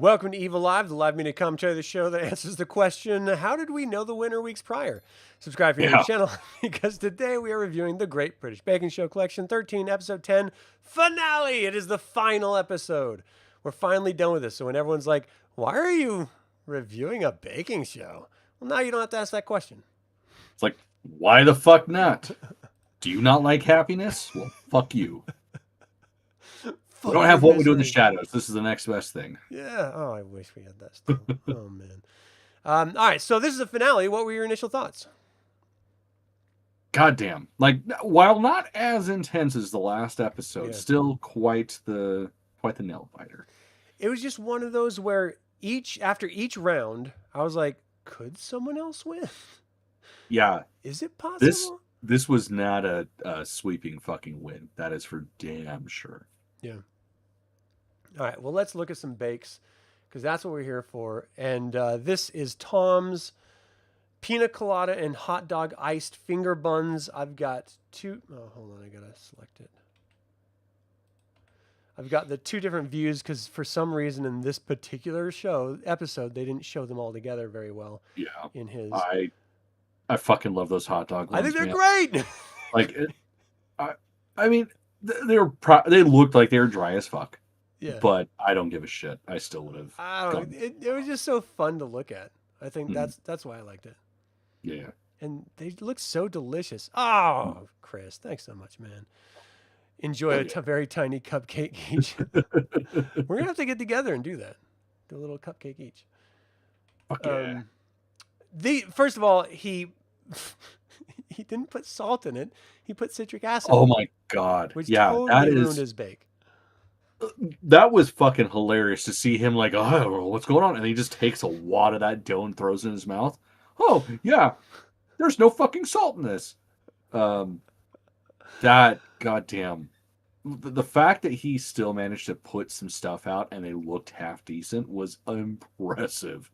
Welcome to Evilive, the live media commentary of the show that answers the question, how did we know the winner weeks prior? Subscribe if you're new to the channel, because today we are reviewing the Great British Baking Show Collection 13, Episode 10, Finale! It is the final episode. We're finally done with this, so when everyone's like, why are you reviewing a baking show? Well, now you don't have to ask that question. It's like, why the fuck not? Do you not like happiness? Well, fuck you. We don't have what we do in the shadows. This is the next best thing. Yeah. Oh, I wish we had that still. Oh, man. All right. So this is the finale. What were your initial thoughts? Goddamn. Like, while not as intense as the last episode, still quite the nail biter. It was just one of those where after each round, I was like, could someone else win? Yeah. Is it possible? This was not a sweeping fucking win. That is for damn sure. Yeah. All right, well, let's look at some bakes, because that's what we're here for. And this is Tom's Pina Colada and Hot Dog Iced Finger Buns. I've got two. Oh, hold on. I got to select it. I've got the two different views, because for some reason in this particular episode, they didn't show them all together very well. Yeah. In his. I fucking love those hot dog ones, I think they're great. Like, I mean, they looked like they were dry as fuck. Yeah. But I don't give a shit. I still would have. I don't know. It was just so fun to look at. I think that's why I liked it. Yeah. And they look so delicious. Oh, Chris, thanks so much, man. Enjoy a very tiny cupcake each. We're gonna have to get together and do that. Do a little cupcake each. Okay. First of all, he didn't put salt in it. He put citric acid. Oh my god! Which totally ruined his bake. That was fucking hilarious to see him like, oh, what's going on? And he just takes a wad of that dough and throws it in his mouth. Oh yeah, there's no fucking salt in this. That goddamn, the fact that he still managed to put some stuff out and they looked half decent was impressive.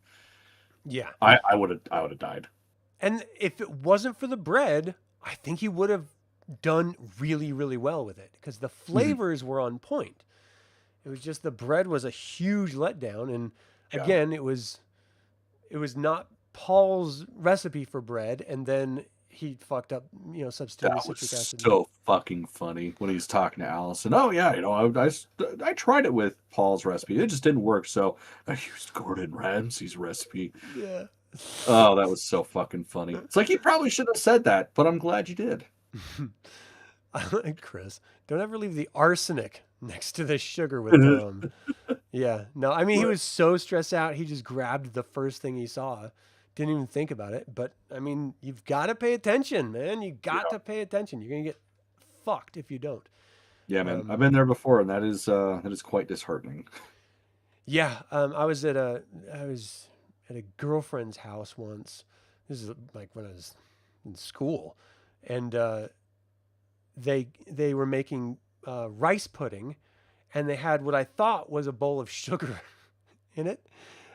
Yeah, I would have died. And if it wasn't for the bread, I think he would have done really, really well with it, because the flavors were on point. It was just the bread was a huge letdown, and again, it was not Paul's recipe for bread, and then he fucked up, substituting citric acid. So fucking funny when he's talking to Allison. Oh yeah, I tried it with Paul's recipe. It just didn't work, so I used Gordon Ramsay's recipe. Yeah. Oh, that was so fucking funny. It's like, you probably shouldn't have said that, but I'm glad you did. Chris, don't ever leave the arsenic next to the sugar with them. Yeah. No, I mean, he was so stressed out. He just grabbed the first thing he saw. Didn't even think about it. But, I mean, you've got to pay attention, man. You got to pay attention. You're going to get fucked if you don't. Yeah, man. I've been there before, and that is quite disheartening. Yeah. I was at a girlfriend's house once. This is like when I was in school. And they were making rice pudding, and they had what I thought was a bowl of sugar in it.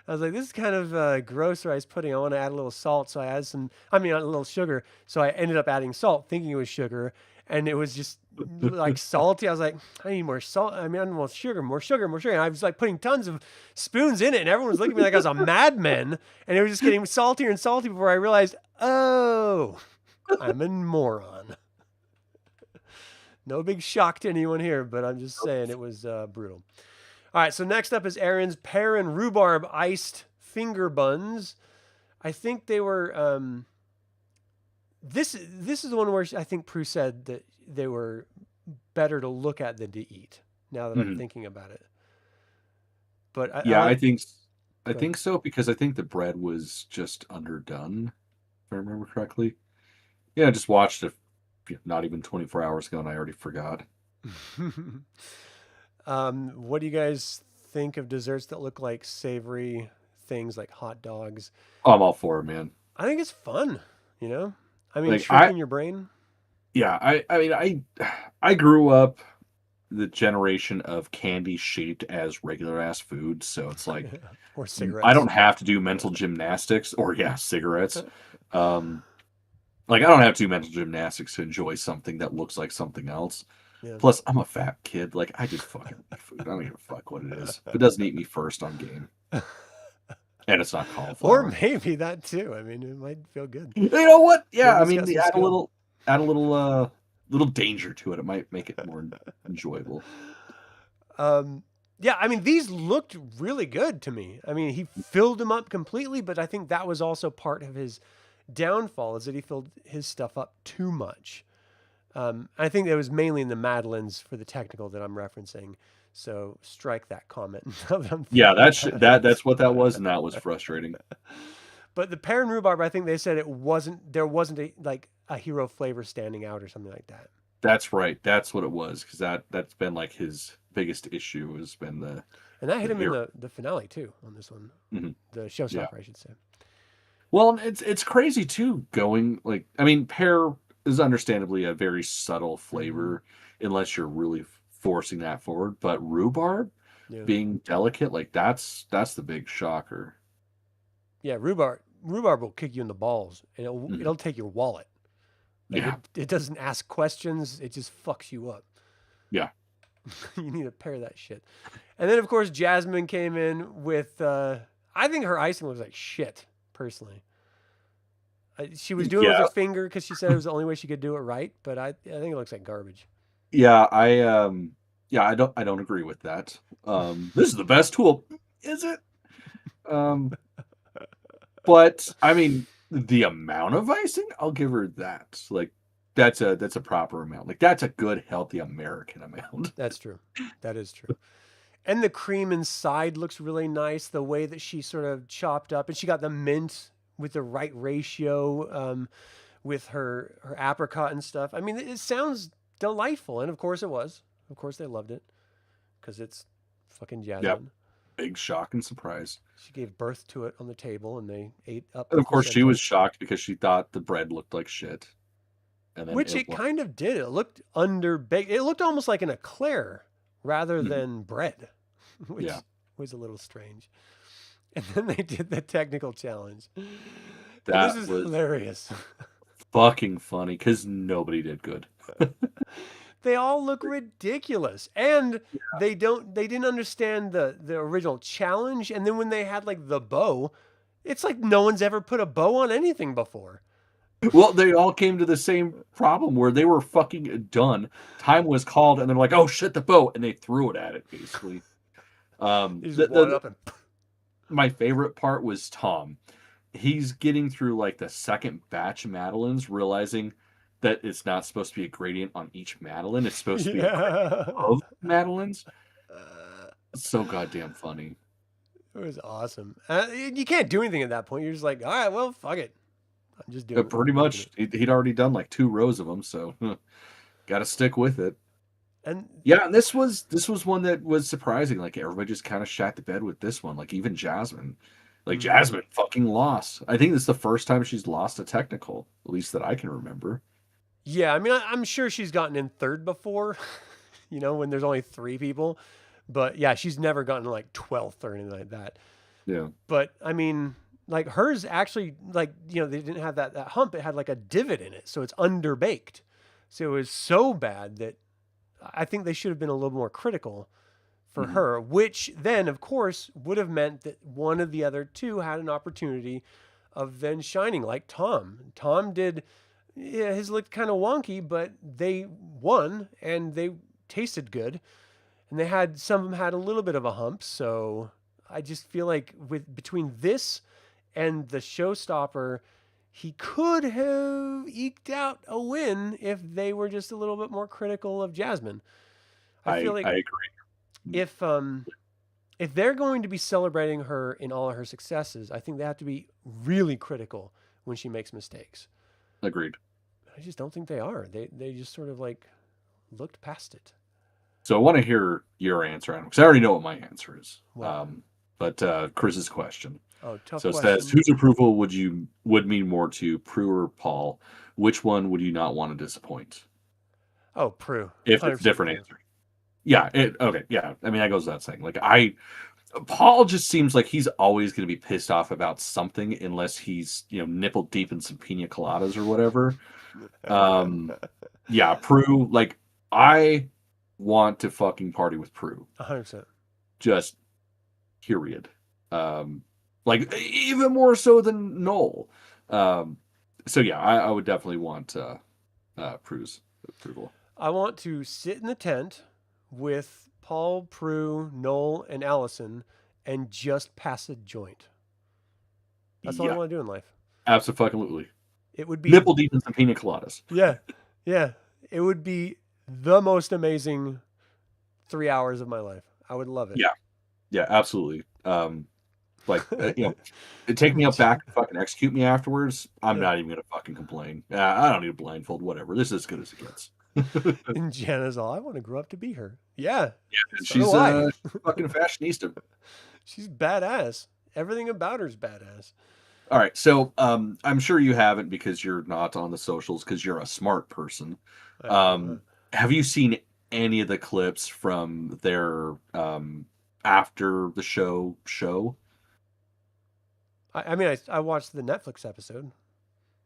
I was like, this is kind of gross rice pudding. I want to add a little salt. So I added a little sugar. So I ended up adding salt, thinking it was sugar. And it was just like salty. I was like, I need more salt. I need more sugar. And I was like putting tons of spoons in it. And everyone was looking at me like I was a madman. And it was just getting saltier and salty before I realized, oh, I'm a moron. No big shock to anyone here, but I'm just saying it was brutal. All right, so next up is Aaron's pear and rhubarb iced finger buns. I think they were. This is the one where I think Prue said that they were better to look at than to eat. Now that I'm thinking about it, but I think so, because I think the bread was just underdone, if I remember correctly. Yeah, I just watched it not even 24 hours ago, and I already forgot. What do you guys think of desserts that look like savory things like hot dogs? Oh, I'm all for it, man. I think it's fun, I mean, like, shrinking your brain. Yeah, I grew up the generation of candy shaped as regular ass food, so it's like, or cigarettes. I don't have to do mental gymnastics, or cigarettes. Like, I don't have to do mental gymnastics to enjoy something that looks like something else. Yeah. Plus, I'm a fat kid. Like, I just fucking eat food. I don't give a fuck what it is. If it doesn't eat me first, I'm game. And it's not Or cauliflower. maybe that too. I mean, it might feel good. You know what? Yeah, Maybe I it's mean, got some skill. add a little danger to it. It might make it more enjoyable. Um, yeah, I mean, these looked really good to me. I mean, he filled them up completely, but I think that was also part of his downfall is that he filled his stuff up too much. I think it was mainly in the Madeleines for the technical that I'm referencing. So strike that comment. Now that I'm Yeah, thinking about it. that's what that was, and that was frustrating. But the pear and rhubarb, I think they said there wasn't like a hero flavor standing out or something like that. That's right. That's what it was, because that's been like his biggest issue has been And that hit the him in hero. the finale too on this one, Mhm. the Yeah. showstopper, I should say. Well, and it's crazy too. Going like, I mean, pear is understandably a very subtle Mm-hmm. flavor, unless you're really forcing that forward. But rhubarb Yeah, being delicate, like that's the big shocker. yeah. Rhubarb will kick you in the balls, and Mhm. it'll take your wallet. Like Yeah, it doesn't ask questions. It just fucks you up. yeah, You need to pair that shit. And then of course Jasmine came in with. I think her icing looks like shit. Personally, she was doing it with her yeah, finger because she said it was the only way she could do it right. But I think it looks like garbage. yeah. Yeah, I don't agree with that. This is the best tool, is it? Um, but I mean, the amount of icing, I'll give her that. Like, that's a proper amount. Like, that's a good, healthy American amount. That's true. That is true. And the cream inside looks really nice. The way that she sort of chopped up, and she got the mint with the right ratio with her apricot and stuff. I mean, it sounds delightful, and of course it was. Of course they loved it because it's fucking Yep, Jasmine. big shock and surprise. She gave birth to it on the table, and they ate up And the of course, she was placenta, shocked because she thought the bread looked like shit, and then which it it was. kind of did. It looked underbaked. It looked almost like an eclair rather Mhm. than bread, which Yeah, was a little strange. And then they did the technical challenge. And this that is was hilarious. fucking funny because nobody did good. They all look ridiculous. And they didn't understand the original challenge. And then when they had like the bow, it's like no one's ever put a bow on anything before. Well, they all came to the same problem where they were fucking done. Time was called, and they're like, "Oh shit, the boat!" and they threw it at it basically. They just wad it The up and my favorite part was Tom. He's getting through like the second batch of Madeleines, realizing that it's not supposed to be a gradient on each Madeline. It's supposed to be a gradient yeah. of Madeleines. Uh, So goddamn funny. it was awesome. You can't do anything at that point. You're just like, all right, well, fuck it. I'm just doing it. Pretty I'm making much, it. he'd already done like 2 rows of them, so got to stick with it. And Yeah, and this was one that was surprising. Like everybody just kind of shat the bed with this one. Like even Jasmine, like mhm. Jasmine fucking lost. I think this is the first time she's lost a technical, at least that I can remember. Yeah, I mean, I'm sure she's gotten in third before, when there's only three people. But yeah, she's never gotten like 12th or anything like that. Yeah, But I mean, like hers actually, like, they didn't have that hump. It had like a divot in it. So it's underbaked. So it was so bad that I think they should have been a little more critical for hmm, her, which then, of course, would have meant that one of the other two had an opportunity of then shining, like Tom. Tom did, yeah, his looked kind of wonky, but they won and they tasted good. And they had some of them had a little bit of a hump. So I just feel like with between this and the showstopper, he could have eked out a win if they were just a little bit more critical of Jasmine. I feel I like agree. if um if they're going to be celebrating her in all of her successes, I think they have to be really critical when she makes mistakes. Agreed. I just don't think they are. They just sort of like looked past it. So I want to hear your answer on it because I already know what my answer is. What? But Chris's question. Oh, tough So it says, question. whose approval would mean more to Prue or Paul? Which one would you not want to disappoint? Oh, Prue. If it's a 100% different Prue. answer. Yeah, okay, yeah. I mean that goes without saying. Like Paul just seems like he's always going to be pissed off about something unless he's nipple deep in some pina coladas or whatever. Um, yeah, Prue. Like I want to fucking party with Prue. 100%. Just period. Um, like even more so than Noel. Um, so yeah, I would definitely want Prue's approval. I want to sit in the tent with Paul, Prue, Noel, and Allison and just pass a joint. That's all I Yeah, want to do in life. absolutely. It would be, Nipple deep in some pina coladas. yeah, yeah. It would be the most amazing 3 hours of my life. I would love it. Yeah, yeah, absolutely. Like take me up back and fucking execute me afterwards. I'm Yeah. not even gonna fucking complain. I don't need a blindfold. Whatever. This is as good as it gets. And Jana's all, I want to grow up to be her. Yeah. So She's do I. fucking fashionista. She's badass. Everything about her's badass. All right, so I'm sure you haven't because you're not on the socials because you're a smart person. Uh, Have you seen any of the clips from their after the show? I mean, I watched the Netflix episode.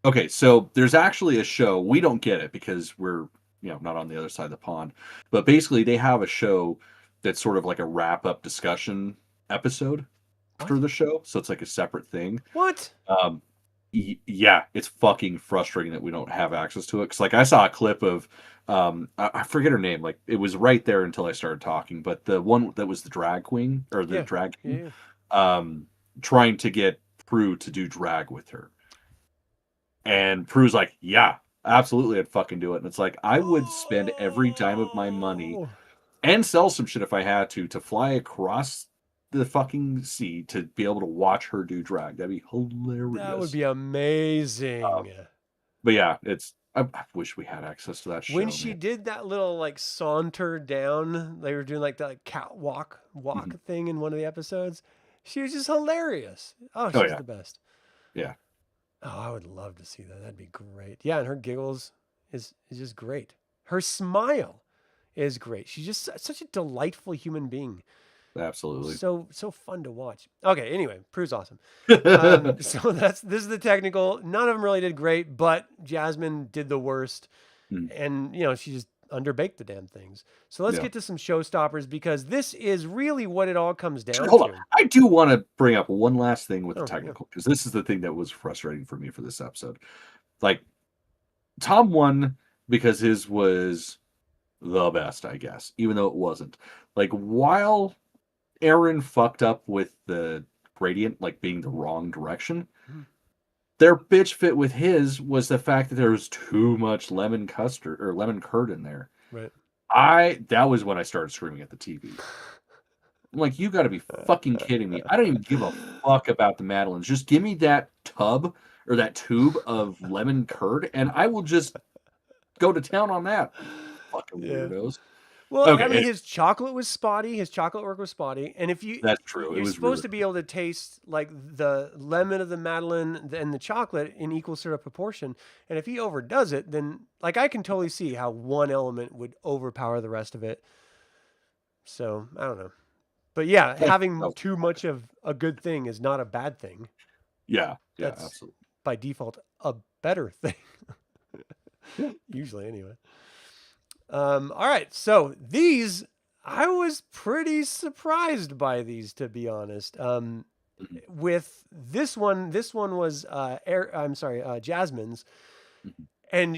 Okay, so there's actually a show. We don't get it because we're not on the other side of the pond. But basically, they have a show that's sort of like a wrap up discussion episode What? after the show. So it's like a separate thing. What? Um, yeah, it's fucking frustrating that we don't have access to it. Because like I saw a clip of, I forget her name. Like it was right there until I started talking. But the one that was the drag queen or the Yeah. drag queen, Yeah. trying to get Prue to do drag with her, and Prue's like, yeah, absolutely, I'd fucking do it. And it's like I would spend every dime of my money Oh, and sell some shit if I had to fly across the fucking sea to be able to watch her do drag. That'd be hilarious. that would be amazing. But yeah, I wish we had access to that show, When she man. did that little like saunter down, they were doing like that like catwalk Mhm. thing in one of the episodes. She was just hilarious. Oh, Oh she's yeah, the best. yeah, Oh, I would love to see that. That'd be great. Yeah, and her giggles is just great. Her smile is great. She's just such a delightful human being. absolutely. So fun to watch. Okay, anyway, Prue's awesome. So this is the technical. None of them really did great, but Jasmine did the worst, Mm, and she just underbaked the damn things. So let's yeah. get to some showstoppers because this is really what it all comes down Hold on. to. I do want to bring up one last thing with the Oh, yeah. technical because this is the thing that was frustrating for me for this episode. Like Tom won because his was the best, I guess, even though it wasn't. Like while Aaron fucked up with the gradient, like being the wrong direction, Mhm. their bitch fit with his was the fact that there was too much lemon custard or lemon curd in there. Right. That was when I started screaming at the TV. I'm like, you got to be fucking kidding me. I don't even give a fuck about the Madeleines. Just give me that tub or that tube of lemon curd, and I will just go to town on that. Fucking Yeah. weirdos. Well, I mean, Okay, his chocolate was spotty. His chocolate work was spotty. And if that's true. It you're was supposed really to be able to taste like the lemon of the Madeleine and the chocolate in equal sort of proportion. And if he overdoes it, then like I can totally see how one element would overpower the rest of it. So I don't know. But yeah, that having was too much of a good thing is not a bad thing. yeah, yeah, That's absolutely. by default a better thing. Yeah. Usually anyway. All right. So these, I was pretty surprised by these, to be honest. Mhm, With this one was, I'm sorry, Jasmine's. mhm. And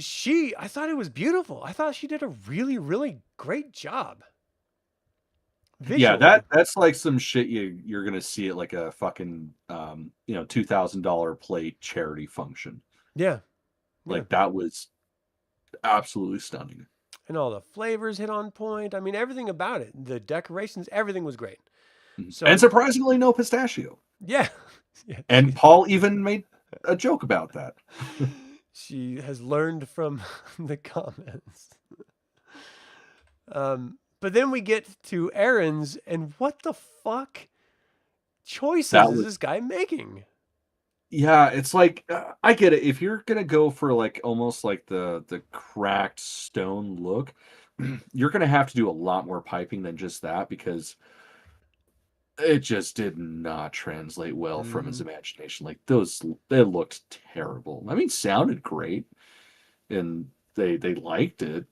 I thought it was beautiful. I thought she did a really, really great job Yeah, visually. that's like some shit you're gonna see at like a fucking $2,000 plate charity function. Yeah. Yeah. Like that was absolutely stunning. And all the flavors hit on point. I mean, everything about it, the decorations, everything was great. Mhm. And So, surprisingly, no pistachio. yeah. Yeah. And Paul even made a joke about that. She has learned from the comments. But then we get to Aaron's, and what the fuck choices That is was this guy making? yeah, it's like I get it. If you're gonna go for like almost like the cracked stone look, you're gonna have to do a lot more piping than just that because it just did not translate well from his Hmm. imagination. Like those, they looked terrible. I mean, sounded great, and they liked it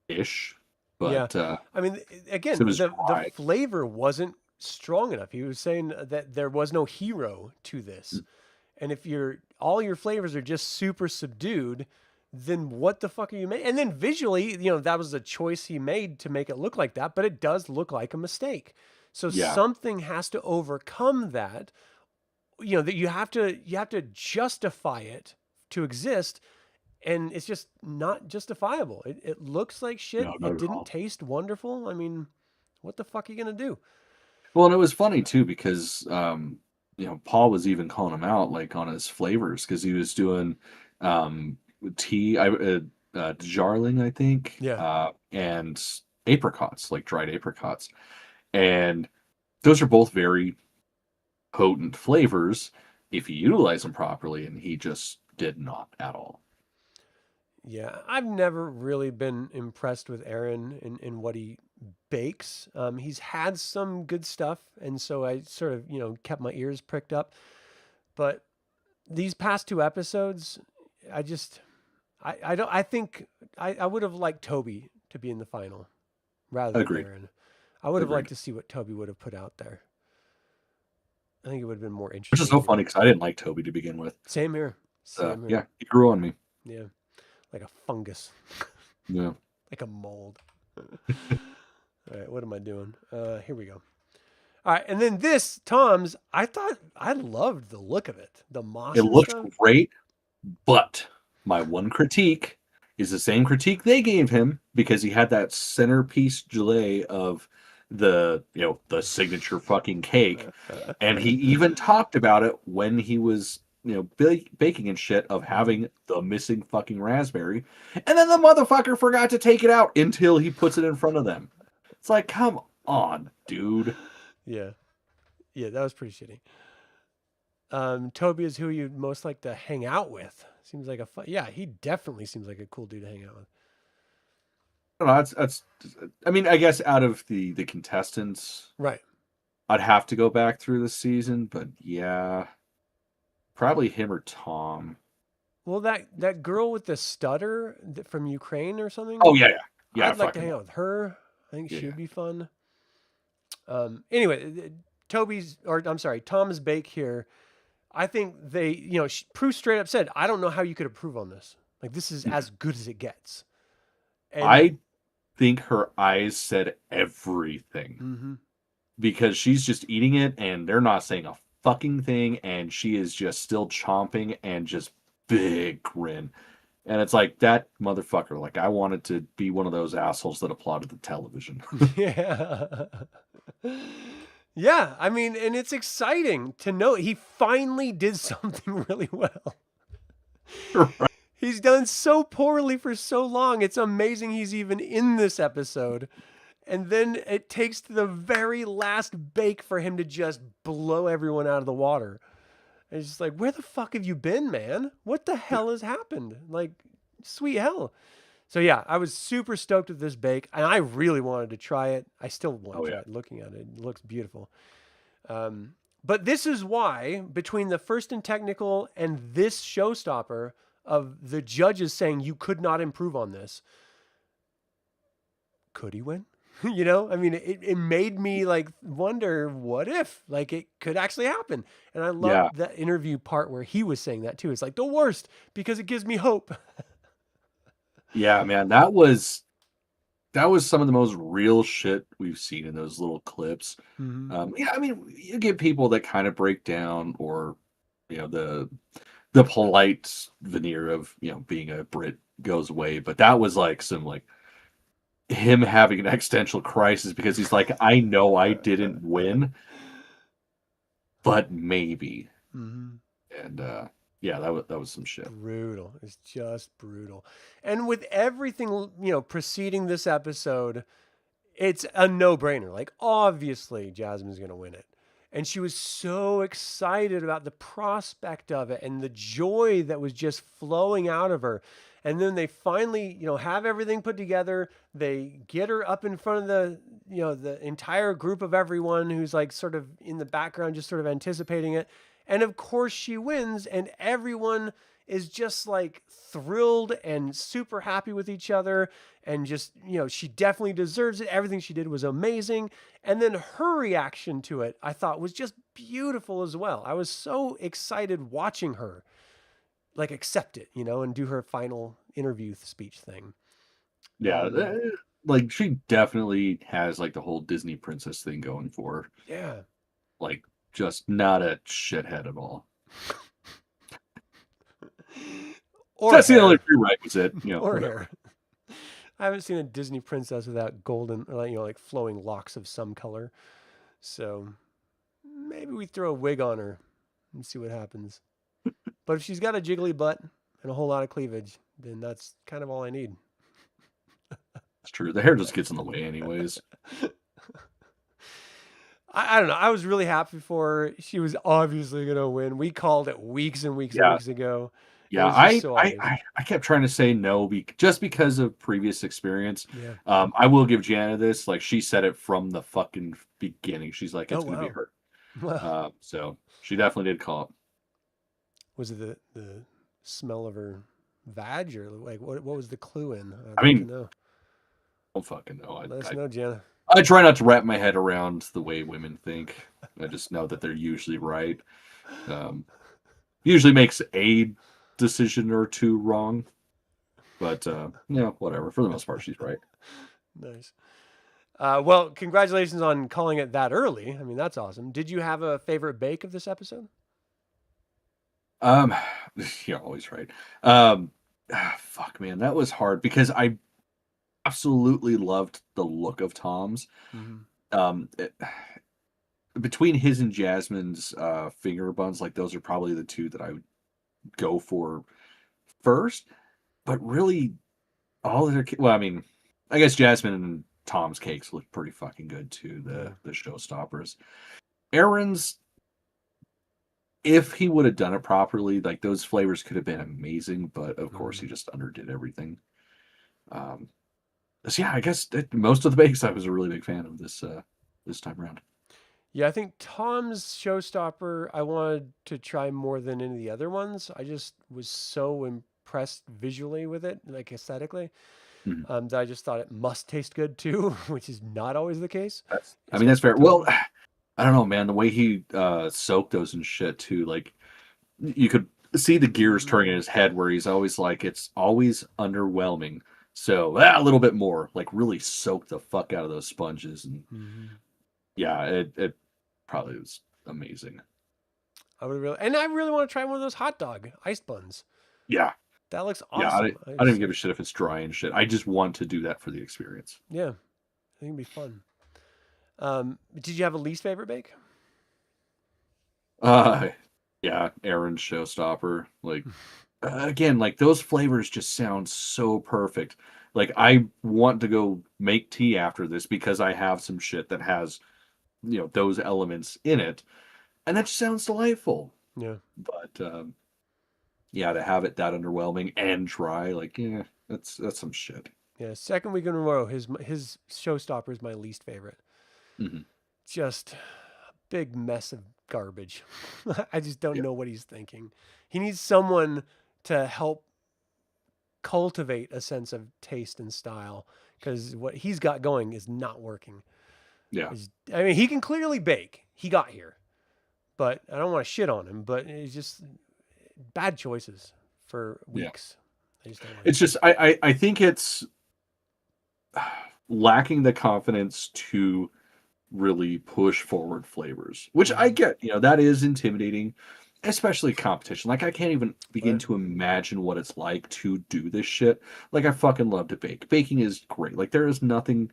ish, Yeah, but I mean, it again, was the dry. flavor wasn't strong enough. He was saying that there was no hero to this. And if all your flavors are just super subdued, then what the fuck are you making? And then visually, that was a choice he made to make it look like that, but it does look like a mistake. So Yeah. something has to overcome that. That you have to justify it to exist, and it's just not justifiable. It looks like shit. No, not It at didn't all. taste wonderful. I mean, what the fuck are you gonna do? Well, and it was funny too because Paul was even calling him out like on his flavors because he was doing um, tea, Jarling, I think, Yeah. and apricots, like dried apricots, and those are both very potent flavors if you utilize them properly, and he just did not at all. Yeah, I've never really been impressed with Aaron in what he bakes. He's had some good stuff, and so I sort of, kept my ears pricked up. But these past two episodes, I just, I don't, I think I would have liked Toby to be in the final rather than Agreed. Aaron. I would have Agreed. liked to see what Toby would have put out there. I think it would have been more Which is interesting so to me. funny because I didn't like Toby to begin with. Same here. Same here. Yeah, he grew on me. Yeah. Like a fungus. Yeah. Like a mold. All right, what am I doing? Here we go. All right, and then this Tom's. I loved the look of it, the moss It and looked stuff. great, but my one critique is the same critique they gave him because he had that centerpiece gelée of the signature fucking cake, and he even talked about it when he was baking and shit of having the missing fucking raspberry, and then the motherfucker forgot to take it out until he puts it in front of them. It's like, come on, dude. Yeah, that was pretty shitty. Toby is who you'd most like to hang out with. Seems like yeah, he definitely seems like a cool dude to hang out with. I don't know, that's I mean, I guess out of the contestants, Right. I'd have to go back through the season, but yeah, probably him or Tom. Well, that girl with the stutter from Ukraine or something. Oh yeah, I I'd like to fucking hang out love with her. I think it. she Yeah, would be fun. Anyway, Tom's bake here. I think they, Prue straight up said, "I don't know how you could approve on this. Like this is yeah. as good as it gets." And I think her eyes said everything mhm. because she's just eating it and they're not saying a fucking thing, and she is just still chomping and just big grin. And it's like that motherfucker. Like I wanted to be one of those assholes that applauded the television. Yeah. Yeah, I mean, and it's exciting to know he finally did something really well. Right. He's done so poorly for so long. It's amazing he's even in this episode. And then it takes to the very last bake for him to just blow everyone out of the water. And it's just like, where the fuck have you been, man? What the hell has happened? Like, sweet hell. So yeah, I was super stoked with this bake, and I really wanted to try it. I still want to Oh try yeah. it. Looking at it, it looks beautiful. But this is why, between the first and technical and this showstopper of the judges saying you could not improve on this, could he win? I mean, it made me like wonder what if, like, it could actually happen. And I Yeah. loved that interview part where he was saying that too. It's like the worst because it gives me hope. Yeah, man, that was some of the most real shit we've seen in those little clips. Mhm. Yeah, I mean, you get people that kind of break down, or the polite veneer of being a Brit goes away, but that was like some like him having an existential crisis because he's like, I know I didn't win, but maybe, Mhm. and yeah, that was some shit. Brutal. It's just brutal. And with everything, preceding this episode, it's a no-brainer. Like, obviously, Jasmine's going to win it. And she was so excited about the prospect of it and the joy that was just flowing out of her. And then they finally, have everything put together. They get her up in front of the entire group of everyone who's like sort of in the background, just sort of anticipating it. And of course she wins, and everyone is just like thrilled and super happy with each other. And just, she definitely deserves it. Everything she did was amazing. And then her reaction to it, I thought was just beautiful as well. I was so excited watching her like accept it, and do her final interview speech thing. Yeah, like she definitely has like the whole Disney princess thing going for her. Yeah. Like just not a shithead at all. Or That's hair. the only prerequisite, Or whatever. hair. I haven't seen a Disney princess without golden, or like flowing locks of some color. So maybe we throw a wig on her and see what happens. But if she's got a jiggly butt and a whole lot of cleavage, then that's kind of all I need. It's true. The hair just gets in the way anyways. I don't know. I was really happy for her. She was obviously going to win. We called it weeks and weeks and weeks ago. Yeah, I kept trying to say no just because of previous experience. Yeah. I will give Jana this. Like she said it from the fucking beginning. She's like, it's gonna be her. Wow. So she definitely did call it. Was it the smell of her vag, or like what was the clue in? I mean, know. I don't fucking know. Let us know, Jana. I try not to wrap my head around the way women think. I just know that they're usually right. Usually makes a decision or two wrong, but whatever. For the most part, she's right. Nice. Well, congratulations on calling it that early. I mean, that's awesome. Did you have a favorite bake of this episode? You're always right. Fuck, man, that was hard because I absolutely loved the look of Tom's. Between his and Jasmine's finger buns, like those are probably the two that I would go for first. But really, all of their I mean, I guess Jasmine and Tom's cakes look pretty fucking good too. The showstoppers. Aaron's, if he would have done it properly, like those flavors could have been amazing, but of course he just underdid everything. So yeah, I guess most of the bakes I was a really big fan of this time around. Yeah, I think Tom's showstopper I wanted to try more than any of the other ones. I just was so impressed visually with it, like aesthetically, that I just thought it must taste good too, which is not always the case. That's fair. Well, I don't know, man. The way he soaked those and shit too, like you could see the gears turning in his head where he's always like, it's always underwhelming. So a little bit more, like really soak the fuck out of those sponges. And yeah, it probably was amazing. I really want to try one of those hot dog iced buns. Yeah. That looks awesome. Yeah, I don't even give a shit if it's dry and shit. I just want to do that for the experience. Yeah. I think it'd be fun. Did you have a least favorite bake? Yeah, Aaron's showstopper. Like again, like those flavors just sound so perfect. Like I want to go make tea after this because I have some shit that has, those elements in it, and that just sounds delightful. Yeah. But yeah, to have it that underwhelming and dry, like that's some shit. Yeah, second week in a row, his showstopper is my least favorite. Just a big mess of garbage. I just don't know what he's thinking. He needs someone to help cultivate a sense of taste and style, because what he's got going is not working. Yeah. I mean, he can clearly bake. He got here. But I don't want to shit on him, but it's just bad choices for weeks. I just don't like it's just I think it's lacking the confidence to really push forward flavors, which I get. That is intimidating, especially competition. Like I can't even begin to imagine what it's like to do this shit. Like I fucking love to bake. Baking is great. Like there is nothing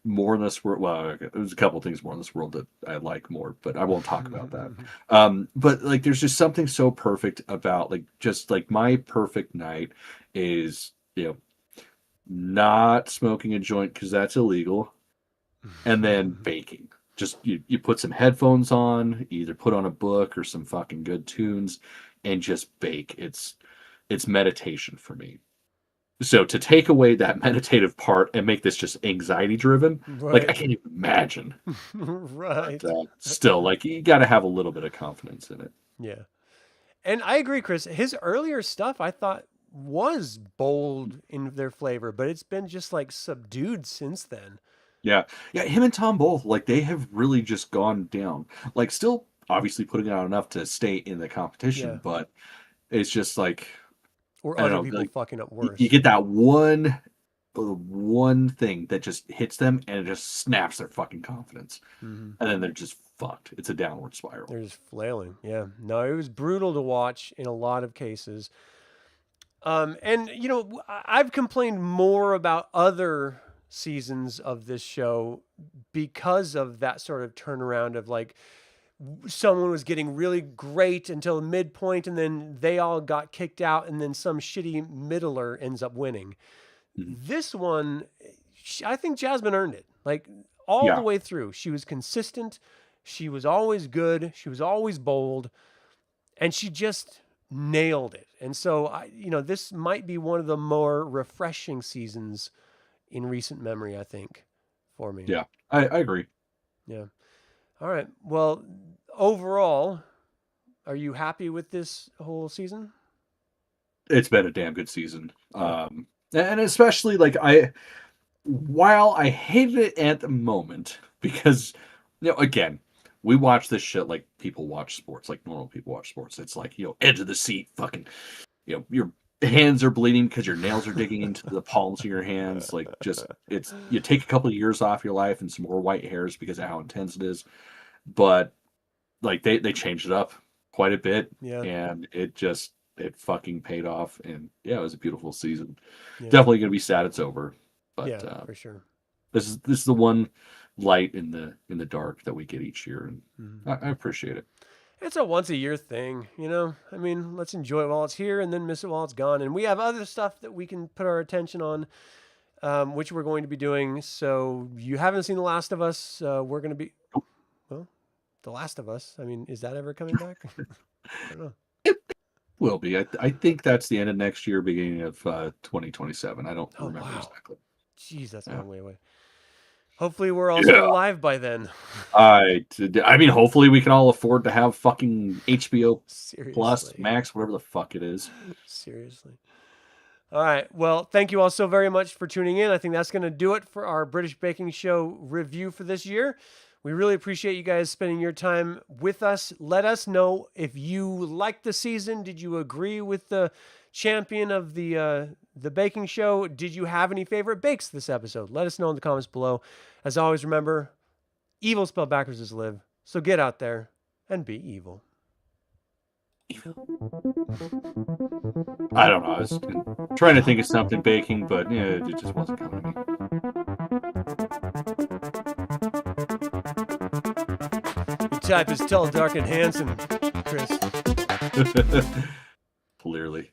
more in this world. Well, there's a couple things more in this world that I like more, but I won't talk about that. But like there's just something so perfect about like just like my perfect night is not smoking a joint because that's illegal, and then baking. Just you put some headphones on, either put on a book or some fucking good tunes, and just bake. It's meditation for me. So to take away that meditative part and make this just anxiety driven, like I can't even imagine. Right. But, still, like you got to have a little bit of confidence in it. Yeah. And I agree, Chris. His earlier stuff I thought was bold in their flavor, but it's been just like subdued since then. Yeah. Yeah, him and Tom both, like, they have really just gone down. Like, still obviously putting out enough to stay in the competition, Yeah. but it's just like, Or I don't other know, people like, fucking up you worse. get that one thing that just hits them and it just snaps their fucking confidence. Mm-hmm. And then they're just fucked. It's a downward spiral. They're just flailing. Yeah. No, it was brutal to watch in a lot of cases. And you know, I've complained more about other seasons of this show because of that sort of turnaround of like someone was getting really great until midpoint and then they all got kicked out and then some shitty middler ends up winning. Mhm. This one, I think Jasmine earned it. Like all the Yeah. way through, she was consistent. She was always good. She was always bold, and she just nailed it. And so, this might be one of the more refreshing seasons in recent memory, I think, for me. Yeah. I agree. Yeah. All right. Well, overall, are you happy with this whole season? It's been a damn good season. Yeah. And especially like while I hated it at the moment because again, we watch this shit like people watch sports, like normal people watch sports. It's like, edge of the seat, fucking, your hands are bleeding because your nails are digging into the palms of your hands. Like you take a couple of years off your life and some more white hairs because of how intense it is. But like they changed it up quite a bit, Yeah. and it fucking paid off, and yeah, it was a beautiful season. Yeah. Definitely gonna be sad it's over, but Yeah, for sure. this is the one light in the dark that we get each year, and Mm-hmm. I appreciate it. It's a once a year thing, I mean, let's enjoy it while it's here and then miss it while it's gone. And we have other stuff that we can put our attention on, which we're going to be doing. So you haven't seen The Last of Us. We're going to be, well, The Last of Us. I mean, is that ever coming back? I don't know. It will be. I think that's the end of next year, beginning of 2027. I don't remember wow. exactly. Jeez, that's a Yeah. long way away. Hopefully we're all still Yeah. alive by then. I mean, hopefully we can all afford to have fucking HBO Plus, Seriously. Max, whatever the fuck it is. Seriously. All right. Well, thank you all so very much for tuning in. I think that's going to do it for our British Baking Show review for this year. We really appreciate you guys spending your time with us. Let us know if you liked the season. Did you agree with the champion of the baking show? Did you have any favorite bakes this episode? Let us know in the comments below. As always, remember, evil spelled backwards is live. So get out there and be evil. I don't know. I was trying to think of something baking, but yeah, it just wasn't coming to me. Your type is tall, dark, and handsome, Chris. Clearly.